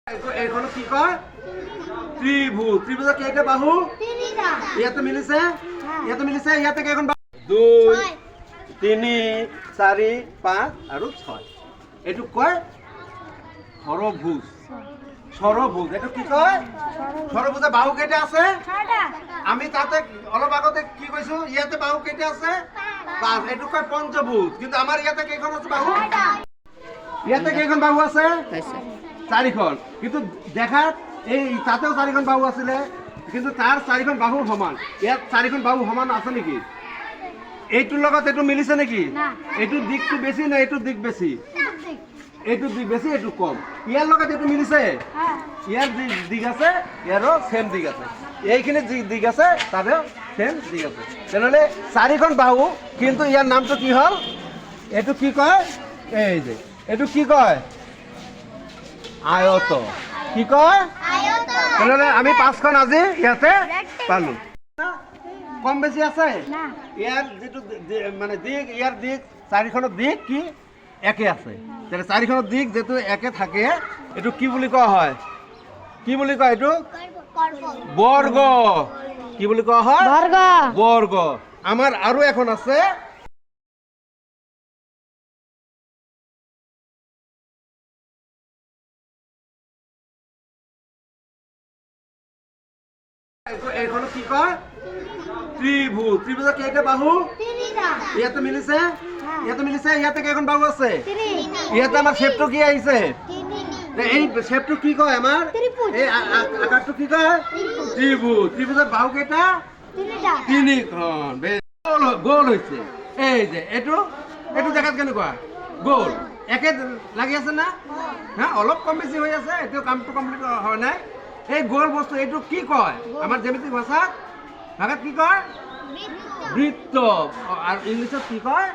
এইখনো কি কয় ত্রিভুজ। ত্রিভুজের কেইটা বাহু? তিনিটা। ইয়াতে মিলিছে? ইয়াতে মিলিছে? ইয়াতে কেইখন বাহু? 2 3 4 5 আৰু 6। এটু কয় সৰভুজ। সৰভুজ এটু কি কয়? সৰভুজে বাহু কেইটা আছে? 6টা। আমি তাতে অলপ আগতে কি কৈছো? ইয়াতে বাহু কেইটা আছে? 5। এটু কয় পঞ্চভুজ। কিন্তু আমাৰ ইয়াতে কেইখন আছে বাহু? 6টা। ইয়াতে কেইখন বাহু আছে? 4খন। কিন্তু দেখাত এই তাতেও 4খন বাহু আছিলে, কিন্তু তাৰ 4খন বাহু সমান। ইয়াত 4খন বাহু সমান আছে নেকি? এইটোৰ লগত এইটো মিলিছে নেকি? এইটো দিকটো বেছি না এইটো দিক বেছি? এইটো দিক বেছি, এইটো কম। ইয়াৰ লগত এইটো মিলিছে? ইয়াৰ দিক আছে, ইয়াৰো সেম দিক আছে। এইখিনি দিক আছে, তাতেও সেম দিক আছে। তেনেহ'লে 4খন বাহু, কিন্তু ইয়াৰ নামটো কি হ'ল? এইটো কি কয়? এই যে এইটো কি কয়? আয়ত। কি কয়? আয়ত। তেনেহ'লে আমি 5খন আজি ইয়াতে পালো। কম বেছি আছে? ইয়াৰ যিটো মানে দিক, ইয়াৰ দিক 4খনৰ দিক কি একে আছে। তেনে 4খনৰ দিক যেটো একে থাকে, এইটো কি বুলি কোৱা হয়? কি বুলি কয় এইটো? বৰ্গ। কি বুলি কোৱা হয়? বৰ্গ। বৰ্গ। আমাৰ আৰু এখন আছে। এইখনো কি কয় ত্রিভুজ। ত্রিভুজের কেইটা বাহু? তিনিটা। ইয়াতে মিলিছে? ইয়াতে মিলিছে? ইয়াতে কেইখন বাহু আছে? ইয়াতে আমাৰ শেপটো কি আহিছে? এই শেপটো কি কয় আমাৰ? এই আকাৰটো কি কয়? ত্রিভুজ। ত্রিভুজের বাহু কেইটা? তিনিটা। তিনিখন। গোল হৈছে। এই যে এইটো এইটো দেখাত কেনেকুৱা? গোল। একে লাগি আছে না? হ্যাঁ, অলপ কম বেছি হৈ আছে। এইটো কামটো কমপ্লিট হয় নাই। এই গোল বস্তু এইটো কি কয়? আমাৰ জ্যামিতিক ভাষাত কি কয়? বৃত্ত। আর ইংলিশত কি কয়?